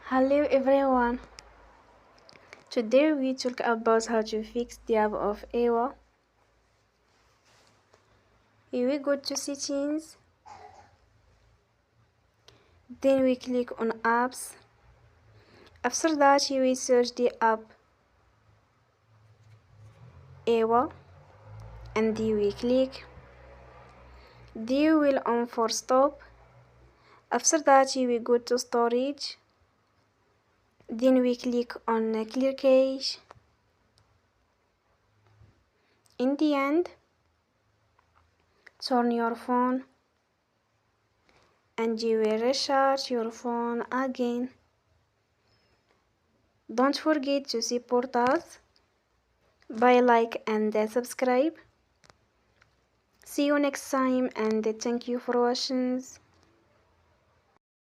Hello everyone. Today we talk about how to fix the app of Ewa. Here we go to settings. Then we click on apps. After that we search the app Ewa and then we click. Then we'll on for stop. After that we go to storage. Then we click on clear cache. In the end, turn your phone and you will recharge your phone again. Don't forget to support us by like and subscribe. See you next time and thank you for watching.